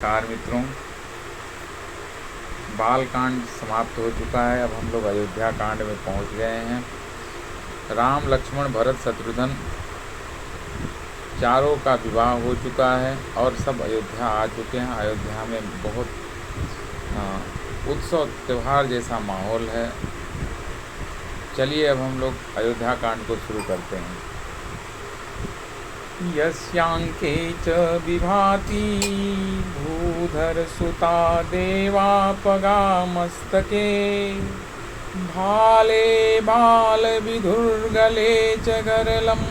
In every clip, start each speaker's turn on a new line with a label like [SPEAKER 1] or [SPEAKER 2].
[SPEAKER 1] Car मित्रों, बाल कांड समाप्त हो चुका है। अब हम लोग अयोध्या कांड में पहुंच गए हैं। राम, लक्ष्मण, भरत, शत्रुघ्न चारों का विवाह हो चुका है और सब अयोध्या आ चुके हैं। अयोध्या में बहुत उत्सव त्यौहार जैसा माहौल है। चलिए अब हम लोग अयोध्या कांड को शुरू करते हैं। यस्यांके च विभाति भूधर सुता देवापगा मस्तके भाले बाल विधुर्गले च गरलं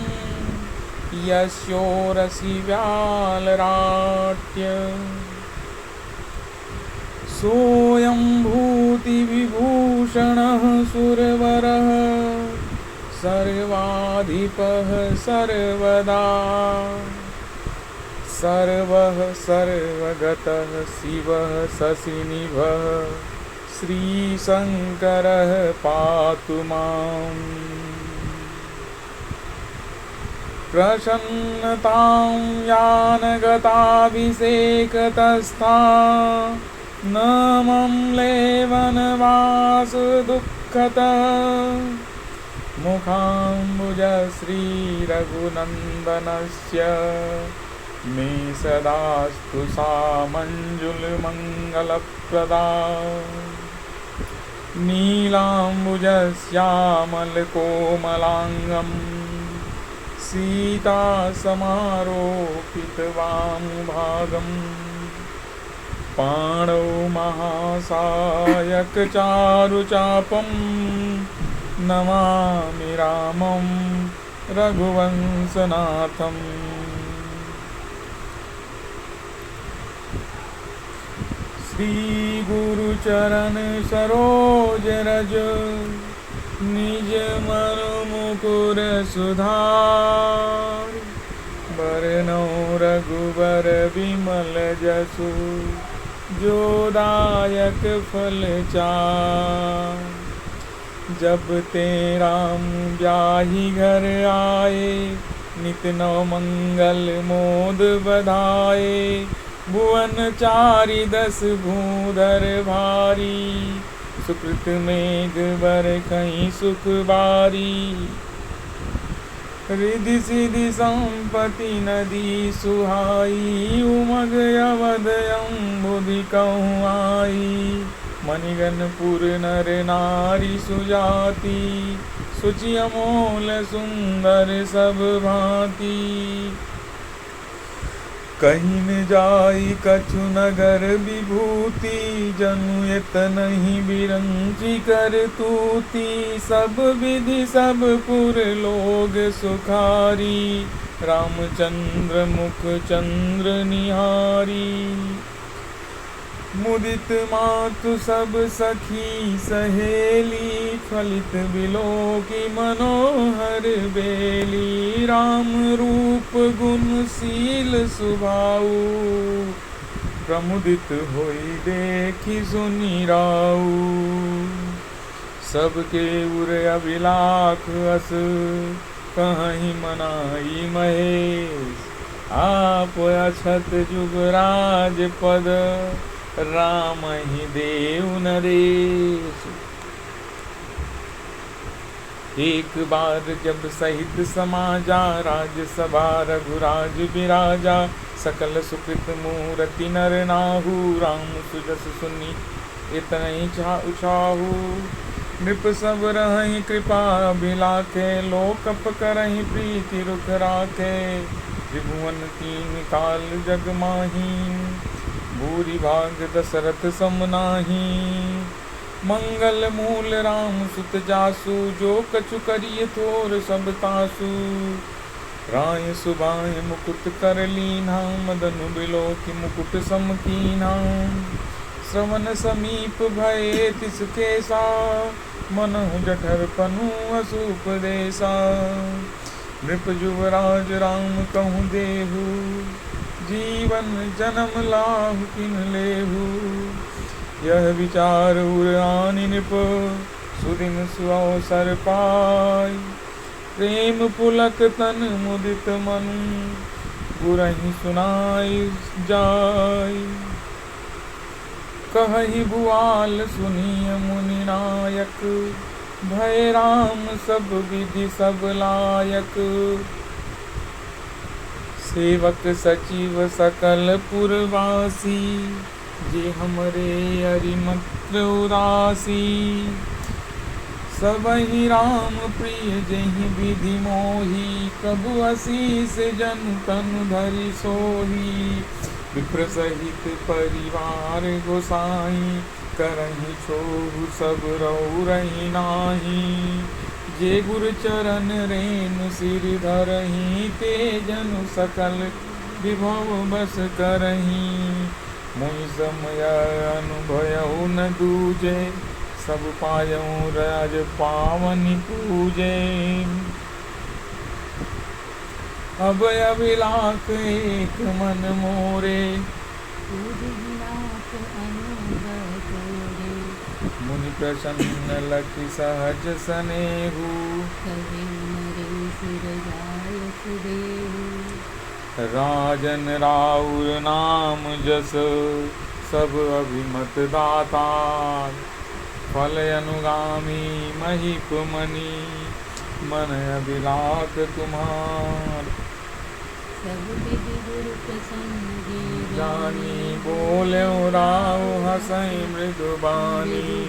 [SPEAKER 1] यस्योरसि व्यालराट्य सोऽयं भूतिविभूषणः सुरवरः सर्वाधिपः सर्वदा सर्वः सर्वगतः शिवः शशिनिभः श्रीशङ्करः पातु माम्। प्रसन्नतां यानगताभिषेकतस्था न मम लेवनवास दुःखतः मुखाम्बुज श्रीरघुनन्दनस्य मे सदास्तु सा मञ्जुलमङ्गलप्रदा। नीलाम्बुजश्यामलकोमलाङ्गं सीतासमारोपितवामभागं पाणौ महासायकचारुचापं नमामि रामं रघुवंशनाथम्। श्रीगुरुचरण सरोज रज निज मन मुकुर सुधार बरनौ रघुबर विमल जसु जोदायक फल चार। जब ते राम ब्याही घर आए नित नौ मंगल मोद बधाए भुवन चारि दस भूधर भारी सुकृत मेघ बर कहीं सुख बारी। रिधि सिधि संपत्ति नदी सुहाई उमग अवध अम्बुधि कहूँ आई। मणिगणपुर नर नारी सुजाति सुचि अमोल सुंदर सब भांति। कहीं न जाई कछु नगर विभूति जनु नहीं बिरंची कर तूती। सब विधि सब पुर लोग सुखारी रामचंद्र मुख चंद्र निहारी। मुदित मातु सब सखी सहेली फलित बिलोकी मनोहर बेली। राम रूप गुण शील सुभाऊ प्रमुदित होई देखी सुनी राऊ। सबके उर अभिलाख अस कहीं मनाई महेश आप अछत जुगराज पद राम ही देव नरेश। एक बार जब सहित समाजा राजसभा रघुराज विराजा। सकल सुकृत मूरति नर नाहु राम सुजस सुनी इतने उछाहु। नृप सब रहहि कृपा बिलाखे लोकप करहि प्रीति रुख राखे। त्रिभुवन तीन काल जग माही भूरि भाग दशरथ सम नाही। मंगल मूल राम सुत जासु जो कछु करिय थोर सब तासु। राय सुबाय मुकुट कर लीना मदनु बिलोकि मुकुट सम कीना। श्रवण समीप भये तिसके सा मनहु जठर पनु असूप देसा। नृप जुवराज राम कहूँ देहु जीवन जन्म लाहु किन लेहु। यह विचार उर आनि नृप सुदिन सुअवसर पाई। प्रेम पुलक तन मुदित मन गुरहि सुनाई जाय। कहहि भुआल सुनिय मुनि नायक, भय राम सब विधि सब लायक। सेवक सचिव सकल पुरवासी, जे हमरे अरिमत्र उदासी। सबहि राम प्रिय जेहि विधि मोही, प्रभु असीस जन तनु धरि सोही। विप्र सहित परिवार गोसाई, करहि छोहु सब रही नाही। जे गुर चरण रेणु सिर धरहि, ते जनु सकल विभव बस करहि। मोहि समय अनुभयउ न दूजे, सब पायउ राज पावनि पूजे। अब अभिलाख एक मन मोरे, मुनि प्रसन्न लखि सहज सनेहु। राजन राउर नाम जस, सब अभिमत दाता। फल अनुगामी महिप मनि, मन अभिलाख तुम्हार।
[SPEAKER 2] सब विधि गुरु प्रसन्न
[SPEAKER 1] जानी बोलेउ राउ हसै मृदुबानी।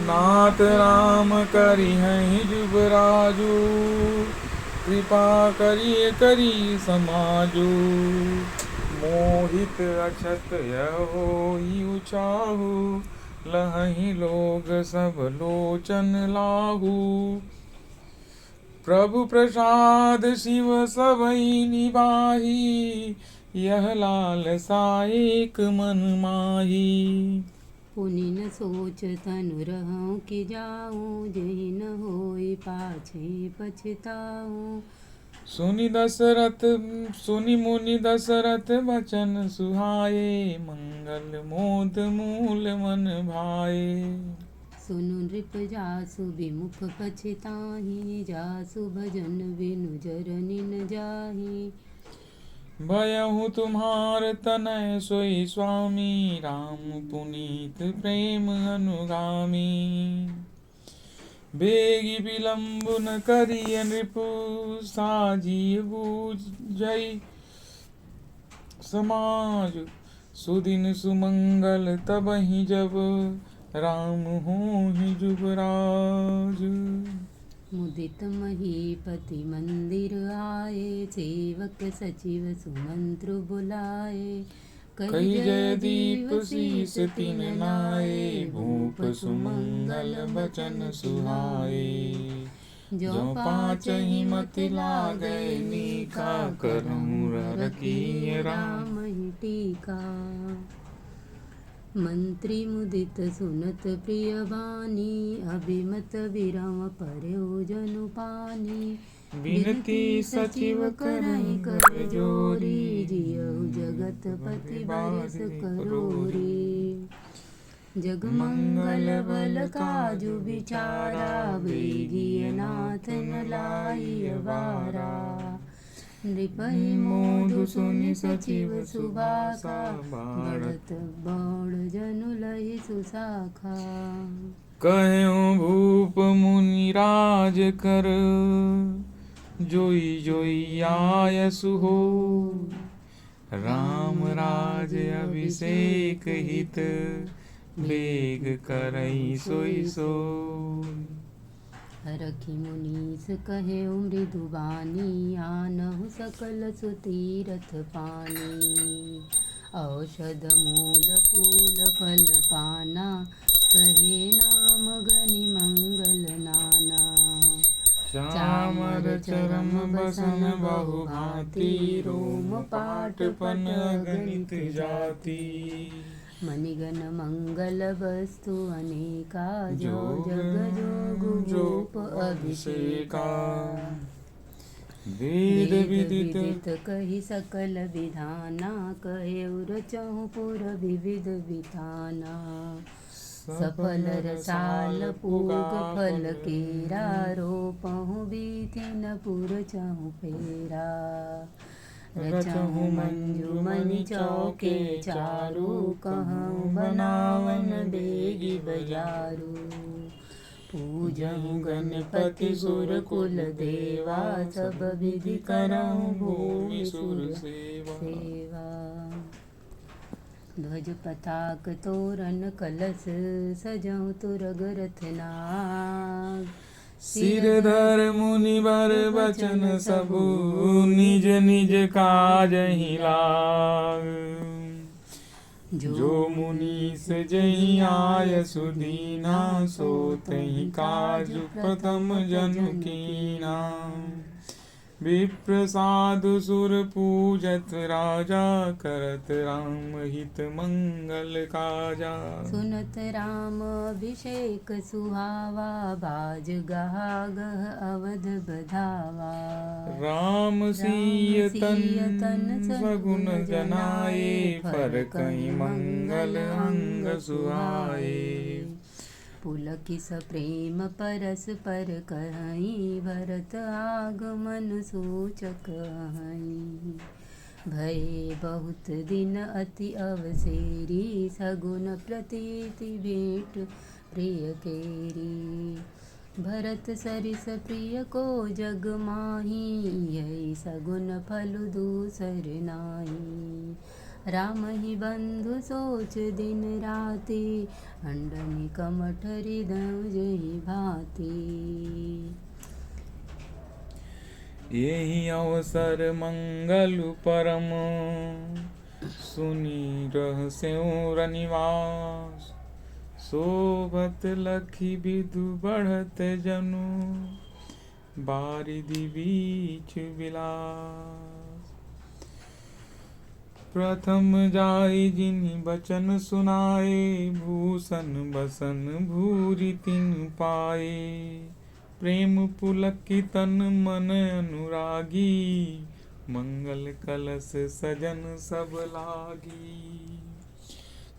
[SPEAKER 1] नाथ राम करिहहि जुबराजु, कृपा करिय करी समाजु। मोहित अक्षत होई उचाहु, लहहि लोग सब लोचन लाहू। प्रभु प्रसाद शिव सबई निबाही, यह लालसा एक मन माही।
[SPEAKER 2] पुनि न सोच तनु रहूं कि जाऊं, जेहि न होई पाछे पछताऊं।
[SPEAKER 1] सुनि मुनि दशरथ बचन सुहाए, मंगल मोद मूल मन भाए।
[SPEAKER 2] सुनु नृप जासु विमुख पछताहि, जासु भजन बिनु जरनि न जाहि।
[SPEAKER 1] भयहु तुम्हार तनय सोई स्वामी, राम पुनीत प्रेम अनुगामी। बेगी विलंब न करिय नृपु, साजिय बूझै समाज। सुदिन सुमंगल तबहि जब, राम होहि जुबराज।
[SPEAKER 2] मुदित महीपति मंदिर आए, सेवक सचिव सुमंत्र बुलाए।
[SPEAKER 1] कहि जय दीप शीस तिन नाए, भूप सुमंगल बचन सुहाए। जो पाचहि मति लागै नीका, करहु रखिय राम
[SPEAKER 2] ही टीका। मंत्री मुदित सुनत प्रिय बानी, अभिमत विरम पर्यो जनु पानी।
[SPEAKER 1] बिनती सचिव करहि
[SPEAKER 2] कर जोरी, जियहु जगत पति बारिस करोरी। जग मंगल बल काजु विचारा, बेगिय नाथ न लाइ वारा। नृपहि मोदु सुनि सचिव सुबासा, बढ़त बौड़ जनु लहि सुसाखा।
[SPEAKER 1] कहउँ भूप मुनि राज कर, जोई जोई आयसु हो। राम राज अभिषेक हित, बेग करई सोई सोई।
[SPEAKER 2] रखी मुनीस कहे मृदु बानी, आनहु सकल सुतीरथ पानी। औषध मूल फूल फल पाना, कहे नाम गनि मंगल नाना।
[SPEAKER 1] चामर चरम बसन बहु भांति, रोम पाट पन अगणित जाति।
[SPEAKER 2] मणिगण मंगल वस्तु अनेका, जो जग जोगु भूप अभिषेका।
[SPEAKER 1] वेद विदित
[SPEAKER 2] कहि सकल विधाना, कहे रचहु पुर विविध विधाना। सफल रसाल पूग फल केरा, रोपहु बीति न पुर चहु फेरा। रचहु मंजू मणि चौके चारू, कहूँ बनावन बेगी बजारू। पूजहु गणपति गुर कुल देवा, सब विधि करहु भूमि सुर सेवा। ध्वज पताक तोरण कलश, सजहु तुरग रथ नाग।
[SPEAKER 1] सिरधर मुनि बर बचन सबु, निज निज काजहि लाग। जो मुनीस जहि आय सुदीना, सो तहि काज प्रथम जनु कीना। विप्र साधु सुर पूजत राजा, करत राम हित मंगल काजा।
[SPEAKER 2] सुनत राम अभिषेक सुहावा, बाज गहा गह अवध बधावा।
[SPEAKER 1] राम सिय तन सगुन जनाए, फरकहि मंगल अंग सुहाए।
[SPEAKER 2] पुलकिस प्रेम परस पर कहई, भरत आगमन सूचक हई। भये बहुत दिन अति अवसेरी, सगुन प्रतीति भेंट प्रिय केरी। भरत सरिस प्रिय को जग माही, यही सगुन फलु दूसर नाही। राम ही बंधु सोच दिन राति, अंडनि कमठ हृदय जहि भांति।
[SPEAKER 1] यही अवसर मंगल परम, सुनी रहस्यों रनिवास। शोभत लखी विदु बढ़त जनु, बारिधि बीच विलास। प्रथम जाय जिनि बचन सुनाए, भूषण बसन भूरि तिन पाए। प्रेम पुलकित तन मन अनुरागी, मंगल कलश सजन सब लागी।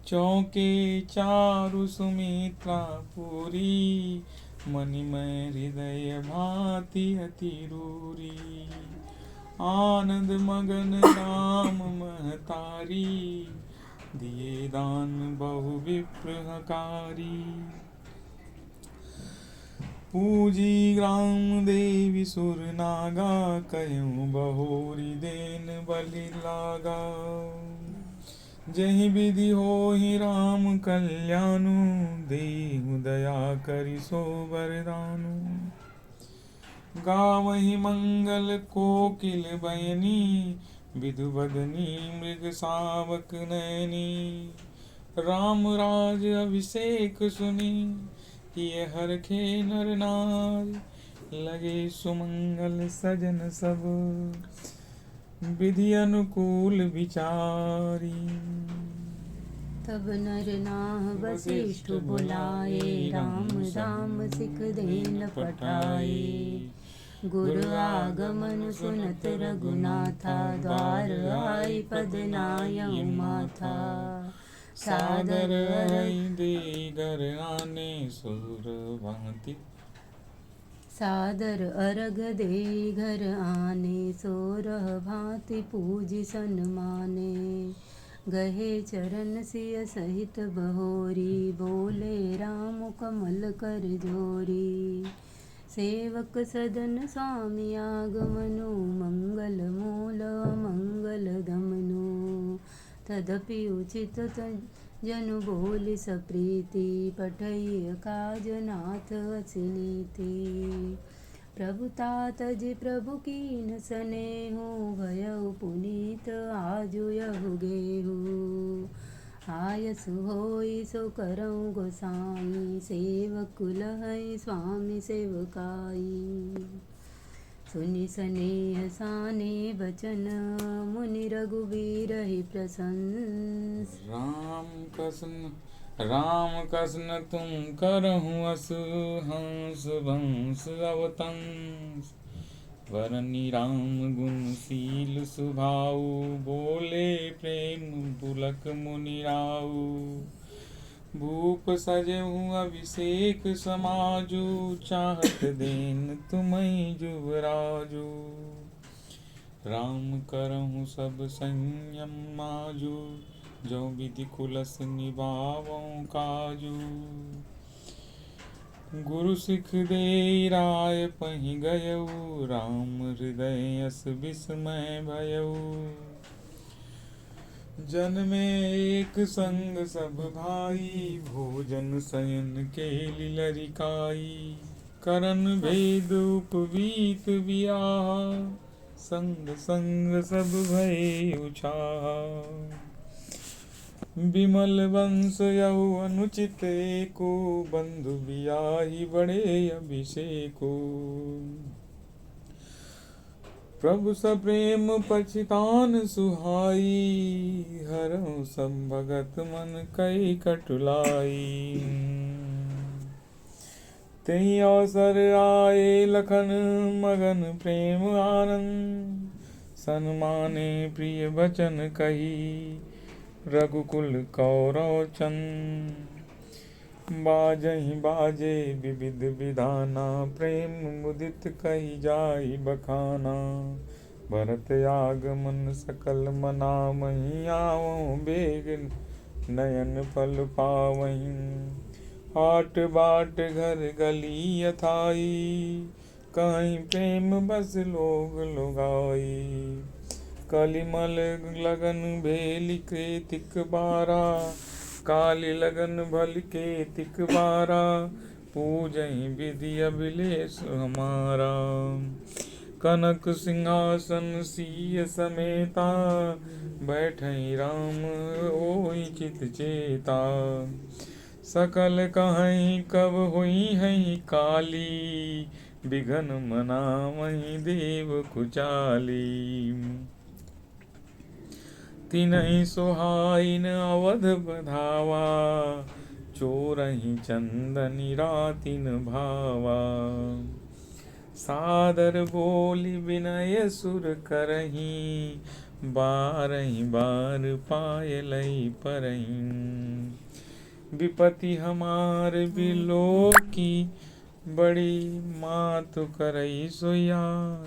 [SPEAKER 1] चौके चारु सुमित्रा पूरी, मणिमय हृदय भांति अति रूरी। आनंद मगन राम महतारी, दिए दान बहु विप्रहकारी। पूजी ग्राम देवी सुर नागा, कहूँ बहोरी देन बलि लागा। जहि विधि होहि राम कल्याणु, देहु दया करि सो वरदानु। गावहि मंगल कोकिल बयनी, विधु बदनी मृग शावक नयनी। राम राज अभिषेक सुनी, किए हरखे नर नारी। लगे सुमंगल सजन सब, विधि अनुकूल विचारी।
[SPEAKER 2] तब नर नाह वशिष्ठ बुलाए, राम राम सिख देन पठाए। गुरु आगमन सुनत रघुनाथा, द्वार आई पद नाय माथा।
[SPEAKER 1] सादर हरि दे घर आने, सुर भांति।
[SPEAKER 2] सादर अर्घ दे घर आने, सोरह भांति पूजि सन्माने। गहे चरण सिय सहित बहोरी, बोले राम कमल कर जोरी। सेवक सदन स्वामी आगमनु, मंगल मूल मंगल दमनु। तदपि उचित जनु बोलि सप्रीति, पठई काज नाथ असिनीति। प्रभुता तजि प्रभु कीन सनेहु, भयउ पुनीत आजु यहु गेहु। आयसु होई सो करऊँ गोसाई, सेवक लहई स्वामी सेवकाई। सुनि सनेह साने बचन, मुनि रघुबीर ही प्रसंस।
[SPEAKER 1] राम कसन तुम करहु असु, हंस वंश अवतंस। वरनि राम गुणशील सुभाऊ, बोले प्रेम पुलक मुनि राऊ। भूप सजहु अभिषेक समाजु, चाहत देन तुम्हि जुवराजु। राम करहु सब संयम माजू, जो विधि कुलस निभावऊं काजू। गुरु सिख दे राय पहि गयऊ, राम हृदय अस विस्मय भयऊ। जन में एक संग सब भाई, भोजन शयन केली लरिकाई। करन भेद उपवीत बियाह, संग संग सब भय उछाहा। विमल वंश यहु अनुचित एको, बंधु बियाही बड़े अभिषेको। प्रभु सप्रेम पछितान सुहाई, हरहु सब भगत मन कई कटुलाई। तेहि अवसर आए लखन मगन प्रेम आनंद, सन्माने प्रिय वचन कही, रघुकुल कौरव चंद। बाजहि बाजे विविध विधाना, प्रेम मुदित कही जाई बखाना। भरत आगमन सकल मनावहीं, आवों बेग नयन पल पावहीं। हाट बाट घर गली अथाई, कहीं प्रेम बस लोग लुगाई। कलिमल लगन भेली कृतिक बारा, काली लगन भल के तिक बारा। पूजहि विधि अभिलेष हमारा, कनक सिंहासन सिय समेता। बैठहि राम ओहि चित चेता, सकल कहीं कब हुई है काली। बिघन मनावहि देव कुचाली, तिन्हि सोहाइन अवध बधावा। चोरहि चंदनि रातिन भावा, सादर बोली विनय सुर करहीं। बारहि बार पायलहि परहीं, विपति हमार बिलो की। बड़ी मातु करई सोयार,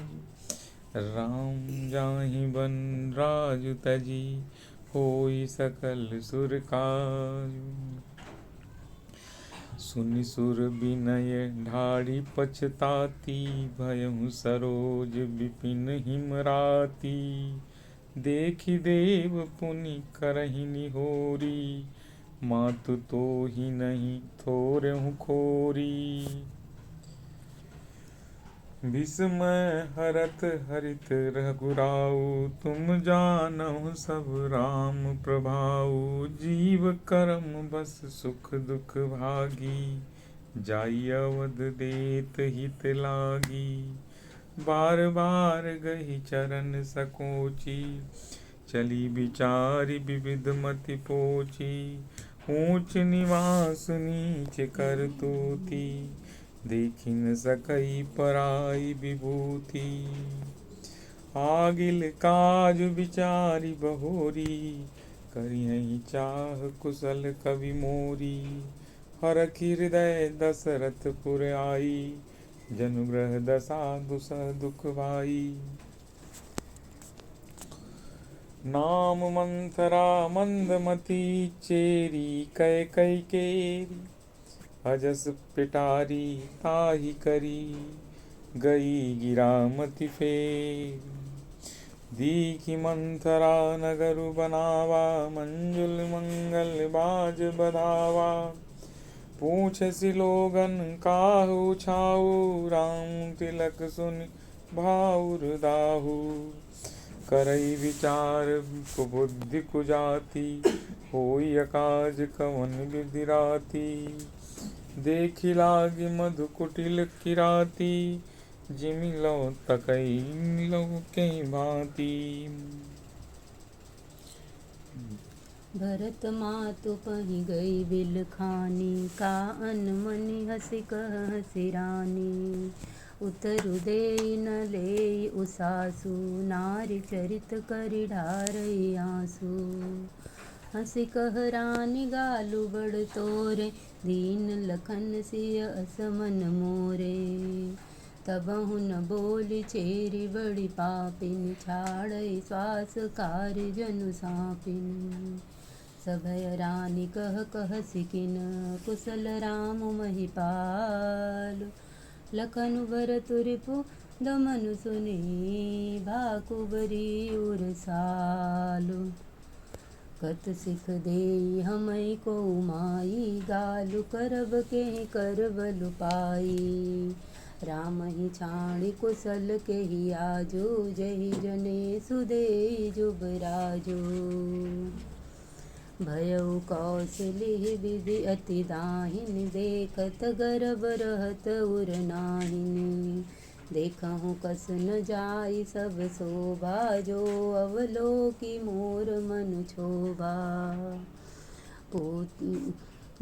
[SPEAKER 1] राम जाहि बन राजु तजी। होई सकल सुर काजु, सुनि सुर विनय ढाढ़ी पछताती। भयहु सरोज विपिन हिमराती, देखि देव पुनि करहि निहोरी। मातु तोहि नहीं थोरहु खोरी, विस्मय हरत हरित रघुराऊ। तुम जानहु सब राम प्रभाऊ। जीव कर्म बस सुख दुख भागी, जाई अवध देत हित लागी। बार बार गहि चरण सकोची, चली विचारि विविध मति पोची। ऊंच निवास नीच कर तूती, देखि न सकई पराई विभूति। आगिल काज विचारि बहोरी, करिहहि चाह कुशल कवि मोरी। हरखि हृदय दशरथ पुर आई, जनुग्रह दशा दुसह दुख भाई। नाम मंथरा मंदमती, चेरी कैकई केरी। अजस पिटारी ताहि करी, गई गिरामति फेर। दीखि मंथरा नगरु बनावा, मंजुल मंगल बाज बधावा। पूछसि लोगन काहू छाऊ, राम तिलक सुनि भाउर दाहू। करई विचार कुबुद्धि कुजाति, होई अकाज कवन विधि राती। देखि लागी मधु कुटिल किराती, जिमि लो तकई लो के भांति।
[SPEAKER 2] भरत मातु पहि गई बिलखानी, का अनमनि हसि कहसि रानी। उतरु देई न लेई उसासु, नारी चरित करि ढारई आंसू। हंसि कह रानी गालु बड़ तोरे, दीन लखन सिय अस मन मोरे। तबहु न बोली चेरी बड़ी पापिन, छाड़ै श्वास कार्य जनु सापिन। सभय रानी कह कह सिकिन, कुशल राम महिपाल। लखन भरत रिपु दमनु सुनी, भाकुबरी उरसालु। कत सिख देई हमई को माई, गालु करब के करबलु पाई। राम ही छाणी कुशल के ही आजो, जहि जने सुदेई जुबराजो। भयउ कौशली विधि अति दाहिन, देखत गर्भ रहत उर नाहिन। देखहु कस न जाई सब शोभा, जो अवलोकी मोर मन क्षोभा।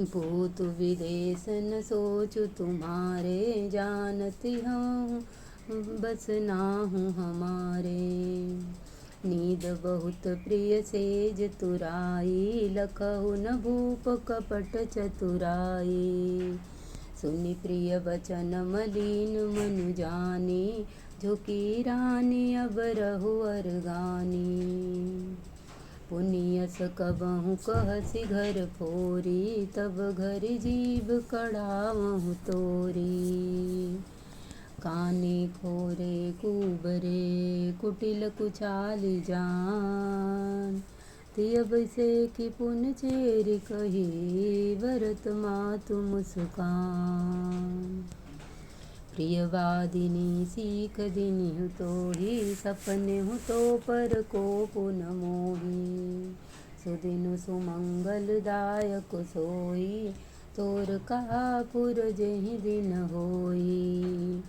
[SPEAKER 2] पूत विदेश न सोचु तुम्हारे, जानती हूँ बस नाहु हमारे। नींद बहुत प्रिय सेज तुराई, लखहु न भूप कपट चतुराई। सुनि प्रिय बचन मलिन मनु जानी, झुकी रानी अब रहु अरगानी। पुनियस कबहु कहसी घर फोरी, तब घर जीव कढ़ावहु तोरी। काने खोरे कुबरे, कुटिल कुचाली जान। तियब से कि पुन चेरी कही, भरत मातु मुस्कान। प्रियवादिनी सीख दिनिहु तोहि, सपने हूँ तो पर को पुन मोही। सुदिनु सुमंगल दायक सोई, तोर कहा पुर जेहि दिन होई।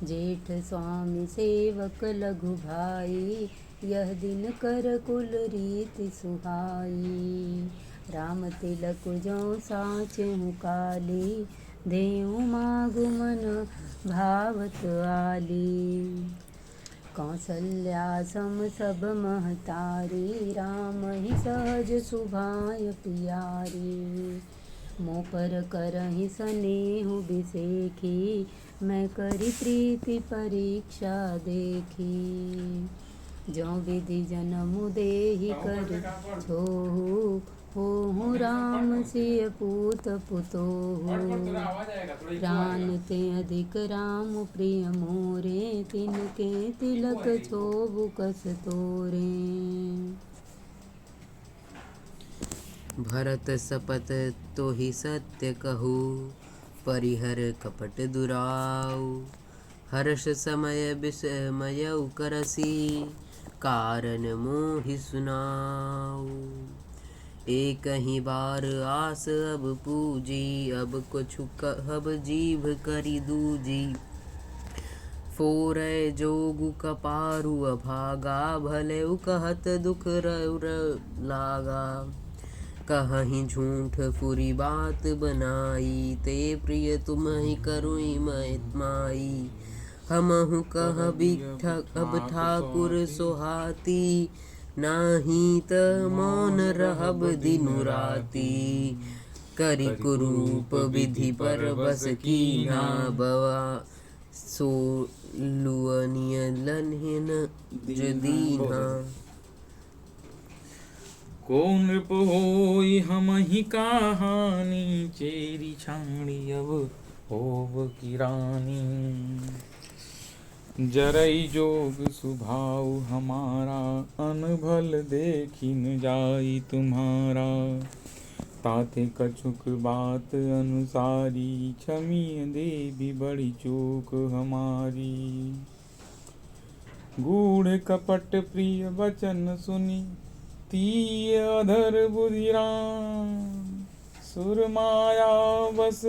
[SPEAKER 2] जेठ स्वामी सेवक लघु भाई, यह दिन कर कुल रीति सुहाई। राम तिलक जो साचहु काली, देहु मागु मन भावत आली। कौसल्या सम सब महतारी, राम ही सहज सुभाय पियारी। मोह पर करहि सनेहु बिसेखी, मैं करी प्रीति परीक्षा देखी। जो विधि जन्मु देहि कर छोहु, होहु राम सिय पूत पुतोहु। प्राण ते अधिक राम प्रिय मोरे, तिनके तिलक छोबु कस तोरे।
[SPEAKER 3] भरत सपत तोहि सत्य कहू, परिहर कपट दुराऊ। हर्ष समय विस्मयउ करसी, कारण मोहि सुनाऊ। एक ही बार आस अब पूजी, अब कुछु कहब जीभ करी दूजी। फोरै जोगु कपारु अभागा, भलेउ कहत दुख रउर लागा। कहहीं झूठ पुरी बात बनाई, ते प्रिय तुम्हि करुई माई। हमहु कहबी अब ठाकुर सोहाती, नाही त मौन रहब दिनु राती। करि कुरूप विधि पर बस कीन्हा, बवा सो लुअनिय लन्हिन दीन्हा।
[SPEAKER 1] को नृप होई हमहि कहानी, चेरी छाणी अब होव की रानी। जरई जोग सुभाऊ हमारा, अनभल देखी न जाई तुम्हारा। ताते कछुक बात अनुसारी, क्षमिय देवी बड़ी चूक हमारी। गूढ़ कपट प्रिय वचन सुनी, तीय अधर बुधिराम। सुरमाया बस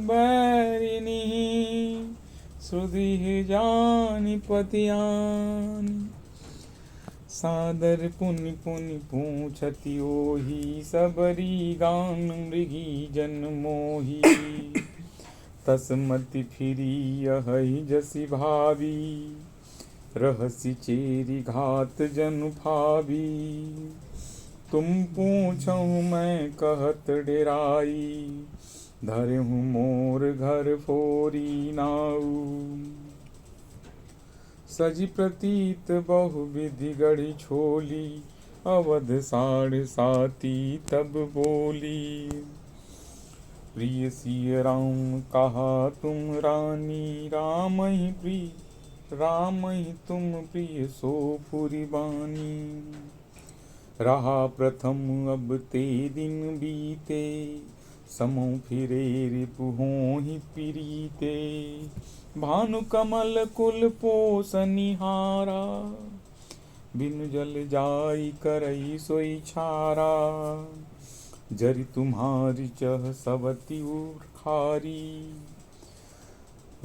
[SPEAKER 1] बैरिनी, श्रुति जानि पतियान। सादर पुनि पुनि पूछति ओहि, सबरी गान मृगी जन मोही। तसमति फिरी यही जसि भावी, रहसि चेरी घात जनु भावी। तुम पूछहु मैं कहत डेराई, धरहु मोर घर फोरी नाऊ। सजी प्रतीत बहुविधि गढ़ी छोली, अवध साढ़ साती तब बोली। प्रिय सिय राम कहा तुम रानी, राम ही प्रिय राम ही तुम प्रिय सो पुरी बानी। रहा प्रथम अब ते दिन बीते, समो फिरे रिपुहों ही पीरीते। भानु कमल कुल पोस निहारा, बिनु जल जाई करई सोई छारा। जरि तुम्हारी चह सवती उखारी,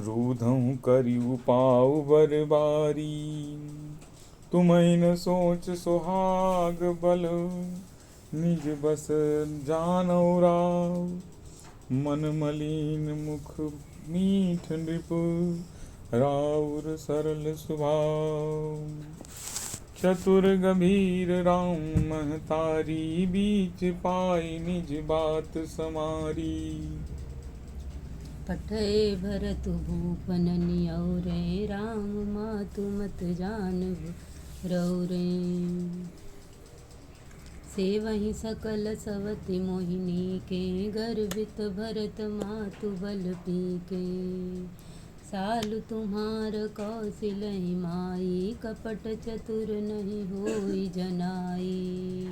[SPEAKER 1] रूधऊँ करी उपाउ बरबारी। तुम्हें न सोच सुहाग बल, निज बस जानौ राव। मन मलिन मुख मीठ नृप, राउर सरल स्वभाव। चतुर गंभीर राम महतारी, बीच पाई निज बात समारी।
[SPEAKER 2] पठय भरत भूपन नियौरे, राम मातु मत जानहु रौरे। सेवहि सकल सवति मोहिनी के, गर्वित भरत मातु बल पीके। सालु तुम्हार कौशलहि माई, कपट चतुर नहीं होई जनाई।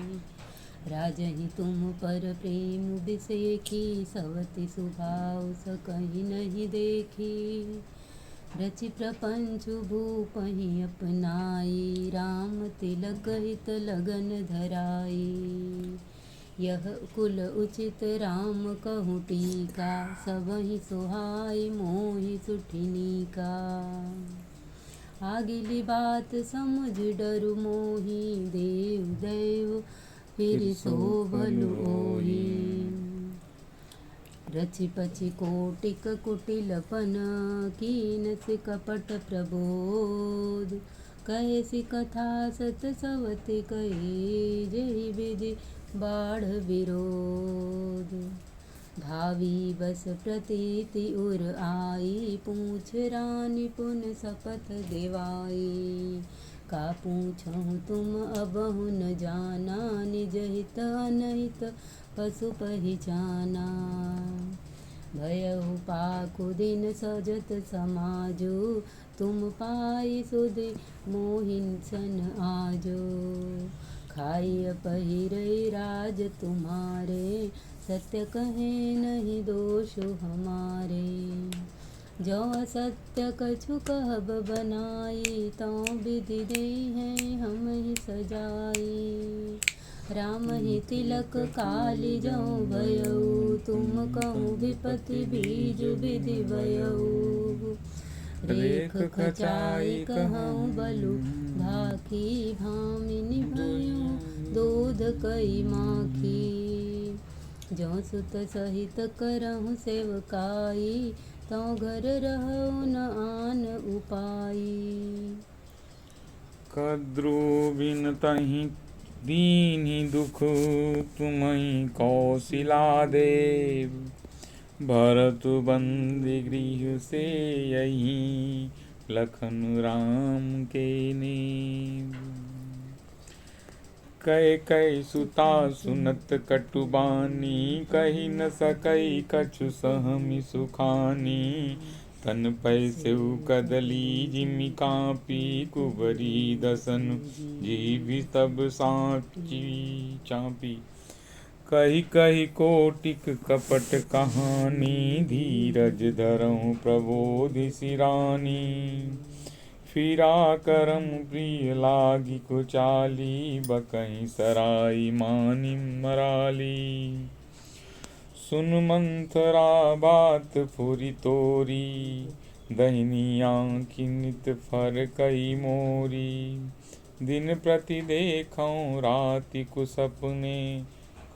[SPEAKER 2] राजहि तुम पर प्रेम बिसेखी, सवति सुभाव सकहि नहीं देखी। रचि प्रपंचु भूपहि अपनाई, राम तिलक हित लगन धराई। यह कुल उचित राम कहूँ टीका, सबहि सोहाई मोहि सुठिनी का। आगिली बात समुझ डरु मोहि, देव देव फिर सो भलु ओहि। रचि पचि कोटिक कुटिलपन, कीनसि कपट प्रबोध। कैसी कथा सत सवति कही, जेहि विधि बाढ़ विरोध। धावी बस प्रतीति उर आई, पूछ रानी पुन शपथ देवाई। का पूछहु तुम अबहु न जाना, निज हित अनहित पशु पहिचाना। भयहु पाखु दिन सजत समाजो, तुम पाई सुधि मोहिन सन आजो। खाई पहिरई राज तुम्हारे, सत्य कहे नहीं दोष हमारे। जो असत्य कछु कहब बनाई, तौ विधि देई हैं हम ही सजाई। राम ही तिलक काली जो भयऊ, तुम कहूँ विपति बीज विधि भयऊ। रेख खचाई कहूँ बलु भाखी, भामिनी भयऊ दूध कई माखी। जो सुत सहित करहु सेवकाई, तो घर रहु न आन उपाई।
[SPEAKER 1] कद्रु बिन तहि दीन्हि दुख, तुम्हि कौशिला देव। भरत बंदी गृह से यही, लखन राम के नेम। कै कै सुता सुनत कटुबानी, कही न सकई कछु सहमि सुखानी। तन पैसेउ कदली जिमि कापी, कुबरी दसन जीवि तब साँची चापी। कही कही कोटिक कपट कहानी, धीरज धरऊँ प्रबोधिसि रानी। फिरा करम प्रिय लागी कुचाली, बकहीं सराई मानी मराली। सुन मंथरा बात फुरि तोरी, दहिनी आँखि नित फर कई मोरी। दिन प्रति देखऊँ राति कुसपने,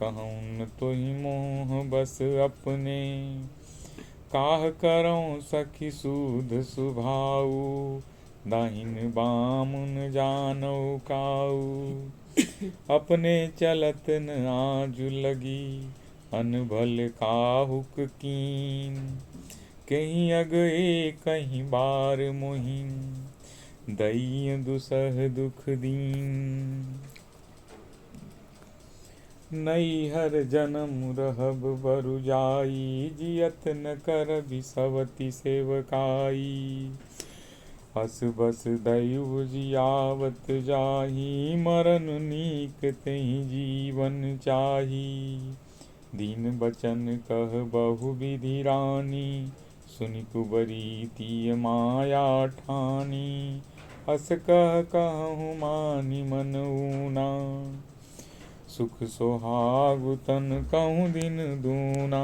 [SPEAKER 1] कहूँ न तुहि मोह बस अपने। काह करऊँ सखी सूध सुभाऊ, दाहिन बाम न जानौ काऊ। अपने चलत न आजु लगी, अनभल काहुक कीन। कहीं अग कहीं बार मोहिन, दैय दुसह दुख दीन। नैहर जन्म रहब बरु जाई, जियत न कर बिसवती सेवकाई। हस बस दैव जियावत जाही, मरन नीक तेहि जीवन चाही। दीन बचन कह बहु विधि रानी, सुनि कुबरी तिय माया ठानी। हस कह कहूँ मानि मन ऊना, सुख सोहागु तन कहूँ दिन दूना।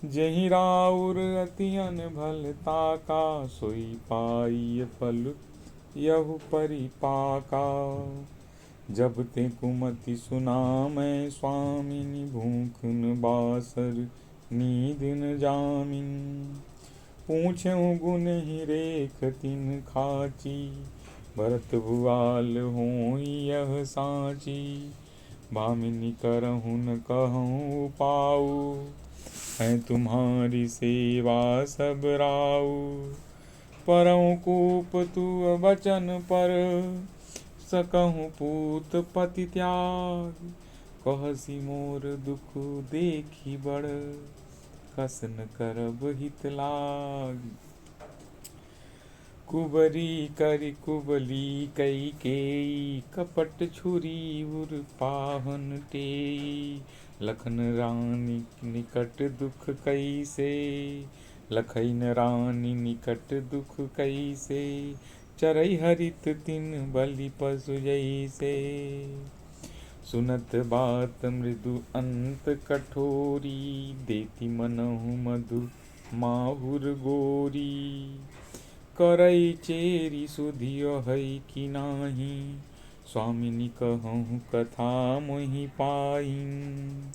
[SPEAKER 1] जहि राउर अति अनभलता का, सोई पाई फल यहु परिपाका। जब ते कुमति सुना मैं स्वामिनी, भूख न बासर नींद न जामिन। पूछऊँ गुण ही रेख तिन खाची, भरत भुआल होई यह साची। भामिनी करहु न कहूँ पाऊ, है तुम्हारी सेवा सब राऊ। परऊँ कूप तू बचन पर, सकहूँ पूत पति त्याग। कहसी मोर दुख देखी बड़, कस न करब हित लाग। कुबरी करि कुबली कई केई, कपट छुरी उर पाहन टेई। लखन रानी निकट दुख कैसे, लखइन रानी निकट दुख कैसे। चरई हरित तिन बलि पशु जैसे, सुनत बात मृदु अंत कठोरी। देती मनहु मधु माहुर गोरी, करई चेरी सुधियो है कि नाही। स्वामिनी कहूँ कथा मोहि पाईं,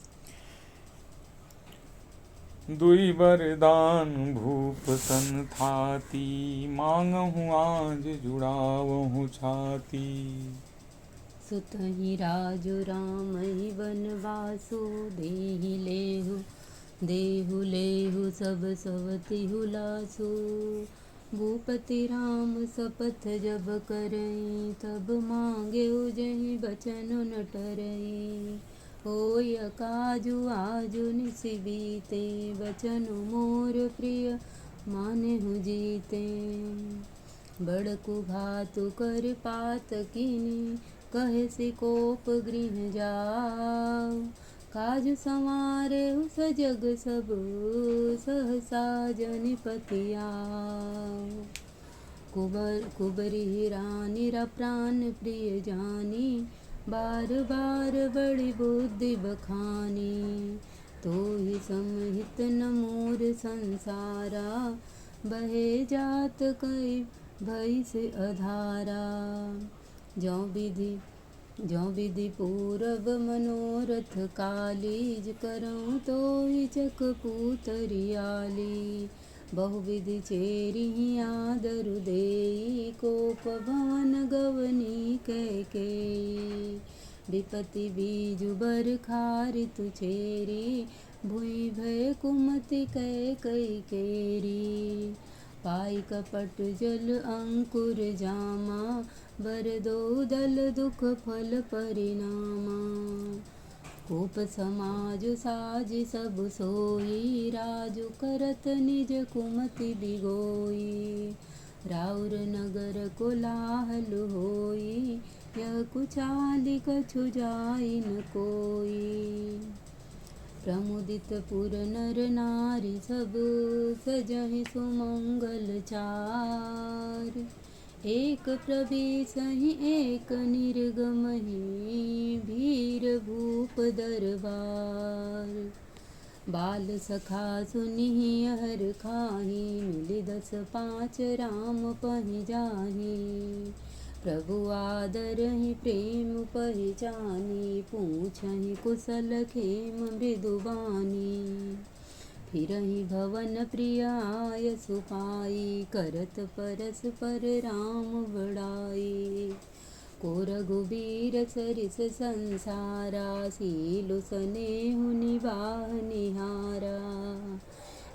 [SPEAKER 1] दुई बरदान भूप सन थाती। मांगहूँ आज जुड़ावहूँ छाती।
[SPEAKER 2] सुतहि राजु रामहि बनवासु, देहि लेहु देहु लेहु सब सवति हुलासु। भूपति राम सपथ जब करई, तब मांगे जहि बचन न टरई। होय काजु आजु निसि बीते, बचन मोर प्रिय मानेहु जीते। बड़कु भातु कर पात किनी, कहे से कोप गृह जाऊ। काज संवारेहु सजग सब, सहसा जनिपति आऊ। कुबरी रानी प्राण प्रिय जानी, बार बार बड़ी बुद्धि बखानी। तो ही समहित न मोर संसारा, बहे जात कई भई से अधारा। जौ विधि पूरब मनोरथ कालीज, करऊँ तो ही चक पूतरियाली। बहुविधि चेरी आदरु देई, कोप भवन गवनी कैकेयी। विपति बीजु बर खारितु चेरी, भुइ भय कुमति कैकई केरी। पाई कपट जल अंकुर जामा, बर दो दल दुख फल परिणामा। कोप समाज साज सब सोई, राजु करत निज कुमति बिगोई। राउर नगर कोलाहल होई, यह कुचाली कछु जाई न कोई। प्रमुदित पुर नर नारी सब, सजहि सुमंगल चार। एक प्रवेशहि एक निर्गमहि, भीर भूप दरबार। बाल सखा सुनिहि हर खाहि, मिलि 10 5 राम पहि जाहि। प्रभु आदरहि प्रेम पहिचानी, पूछहि कुशल खेम मृदुबानी। फिरहि भवन प्रिय आयसु पाई, करत परस्पर राम बड़ाई। को रघुबीर सरिस संसारा, सीलु सनेहु निबाह निहारा।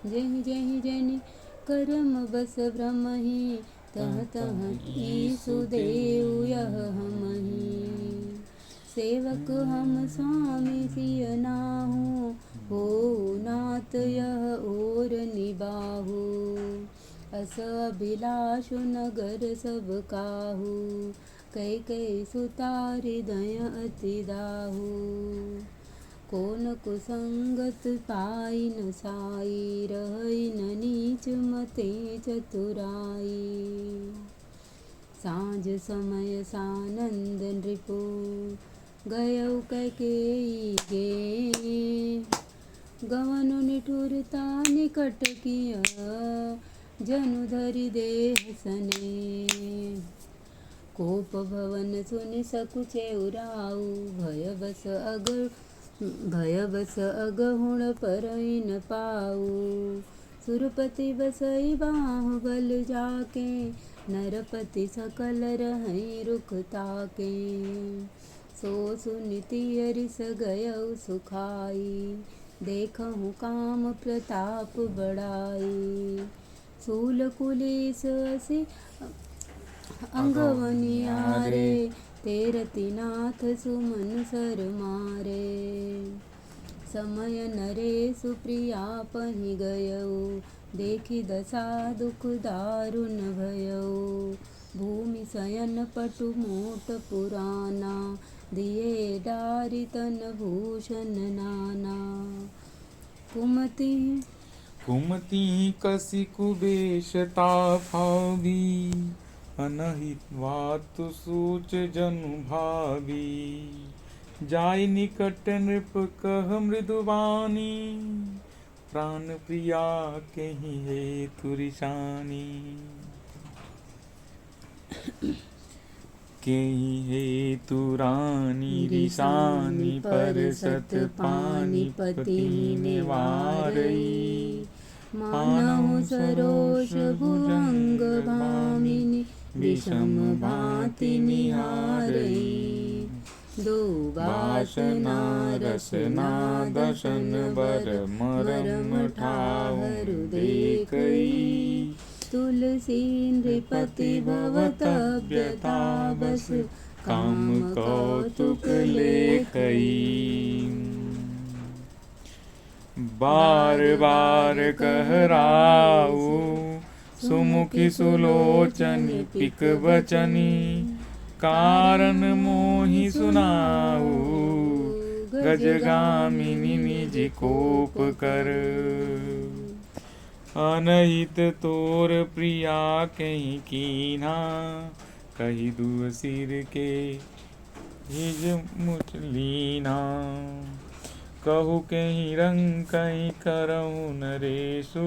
[SPEAKER 2] जहि जहि जनि करम बस भ्रमहि, तह तह ईसु देव यह हमहि। सेवक हम स्वामी सिय नाहु, हो नाथ यह और निबाहु। अस अभिलाषु नगर सब काहू, कै कै सुता हृदय अति दाहू। कौन कुसंगत पाई न साई, रही न नीच मते चतुराई। सांझ समय सानंद नृपु, गयउ कैकेयी गे। गवनु निठुरता निकट किया, जनु धरि देह सने। कोप भवन सुनि सकुचे उराऊ, भयवश अगहुण परई न पाऊ। सुरपति बसई बाहु बल जाके, नरपति सकल रहई रुख ताके। सो सुनि तियरिस गयउ सुखाई, देखहु काम प्रताप बड़ाई। सूल कुलीस असि अंगवनियारे, तेरति नाथ सुमन सर मारे। समय नरेशु प्रिया पहि गयउ, देखि दशा दुख दारुण भयउ। भूमि शयन पटु मोट पुराना, दिए डारि तन भूषण नाना।
[SPEAKER 1] कुमति कसी कुबेशता भावी, अनहित वातु सूच जनु भावी। जाय निकट नृप कह मृदुवानी, प्राण प्रिया केहि हेतु रिसानी। केहि हेतु रानी रिसानी, परसत पानिपति निवारई। मानहु सरोष भुजंग भामिनी, विषम भांति निहारई। दो बासना रसना दशन बर, मरम ठाहरु देखई। तुलसी नृपति भवतव्यता बस, काम कौतुक लेखई। बार बार कहराऊ, सुमुखी सुलोचनी पिक बचनी। कारण मोहि सुनाऊ, गजगामिनी निज कोप कर। अनहित तोर प्रिया कहीं कीन्हा, कही दुअ सिर के हिज मुचलीना। कहु कहीं रंग कहीं करहु नरेशु,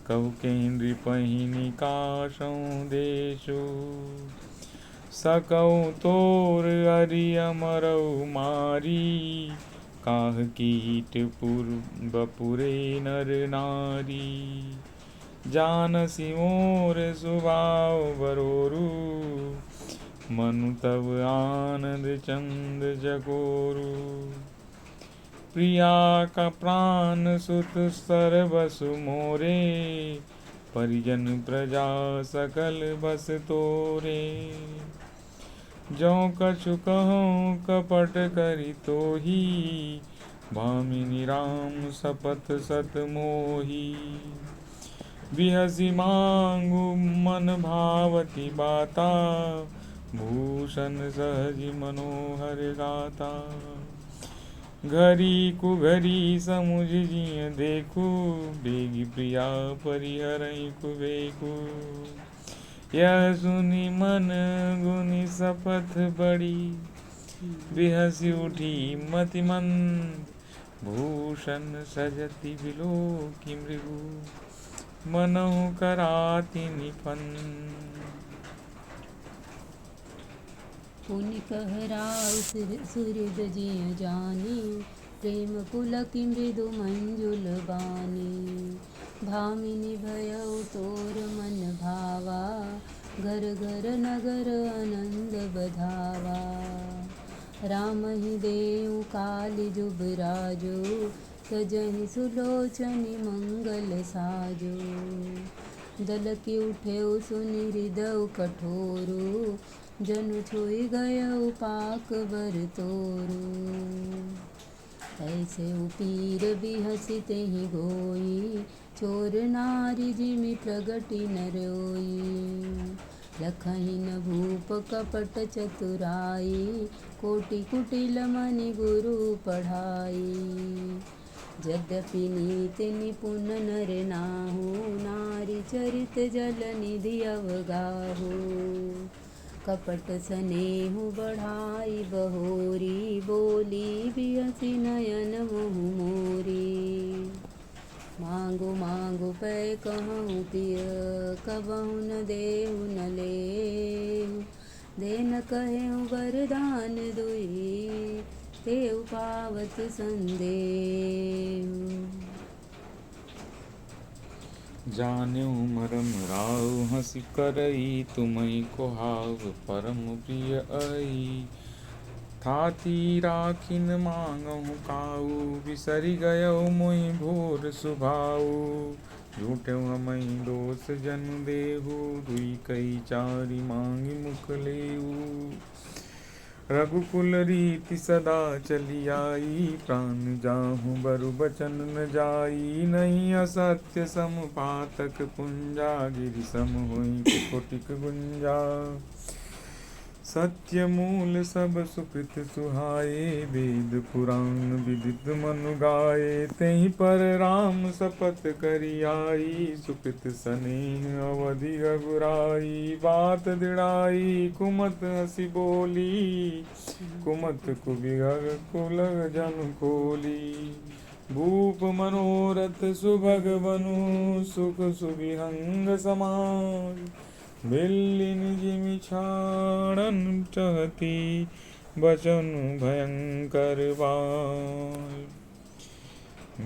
[SPEAKER 1] कहु कहीं नृपहि निकासहु देशु। सकहु तोर अरि अमरहु मारी, काह कीट बपुरे नर नारी। जानसी मोर सुभाव बरोरु, मनु तव आनंद चंद जगोरु। प्रिया का प्राण सुत सर्वसु मोरे, परिजन प्रजा सकल बस तोरे। जौ कछु कहूँ कपट करी तोही, भामिनी राम सपथ सत मोही। बिहसी मांगु मन भावती बाता, भूषण सहज मनोहर गाता। घरी कुघरी समुझ जिय देखू, बेगी प्रिया परिहरई कुबेकू। यह सुनि मन गुनि सपथ बड़ी, बिहसी उठी मति मंद। भूषण सजति बिलोकी मृगु, मनहु कराति निपंद।
[SPEAKER 2] पुनि कहराउ सुहृद जिय जानी, प्रेम पुलकी मृदु मंजुल बानी। भामिनी भयउ तोर मन भावा, घर घर नगर आनंद बधावा। राम ही देव काली जुबराजो, तजहि सुलोचनी मंगल साजो। दलकी उठे सुनि हृदय कठोरु, जनु छुई गयउ पाक बर तोरु। ऐसे उपीर बिहसि तेहि गोई, चोर नारी जिमि प्रगति न रोई। लखहि न भूप कपट चतुराई, कोटि कुटिल मनि गुरु पढ़ाई। यद्यपि नीति निपुण नर नाहु, नारी चरित जल निधि अवगाहु। कपट स्नेहु बढ़ाई बहोरी, बोली बिहसि नयन मोहु मोरी। मांगु मांगु पै कहूँ पिय, कबहु न देहु न लेहु। दे न कहेउ वरदान दुई, तेउ पावत संदेहु।
[SPEAKER 1] जान्यू मरम राव हंसी करई, तुम्हई कोहाव परम प्रिय आई। थाती राखिन मांगहु काऊ, बिसरि गयउ मोहि भोर सुभाऊ। झूठेउ हमई दोष जनु देहु, दुई कई चारि मांगि मुख लेऊ। रघुकुल रीति सदा चली आई, प्राण जाहु बरु बचन न जाई। नहीं असत्य सम पातक पुंजा, गिरि सम होई कोटिक गुंजा। सत्य मूल सब सुकृत सुहाए, वेद पुराण विदित मनु गाए। तेहि पर राम सपत करि आई, सुकृत सनेह अवधि रघुराई। बात दृढ़ाई कुमत हसी बोली, कुमत कुबिगग कुलग जन खोली। भूप मनोरथ सुभग बनु, सुख सुबिहंग समाज। बिल्लिन जिमि छाड़न चहती, बचन भयंकर बाज।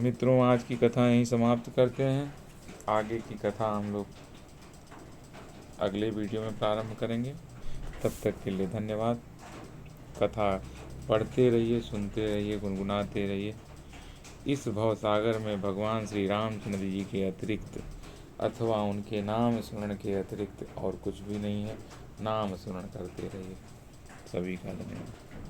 [SPEAKER 1] मित्रों, आज की कथा यहीं समाप्त करते हैं। आगे की कथा हम लोग अगले वीडियो में प्रारंभ करेंगे। तब तक के लिए धन्यवाद। कथा पढ़ते रहिए, सुनते रहिए, गुनगुनाते रहिए। इस भवसागर में भगवान श्री रामचंद्र जी के अतिरिक्त अथवा उनके नाम स्मरण के अतिरिक्त और कुछ भी नहीं है। नाम स्मरण करते रहिए। सभी का धन्यवाद।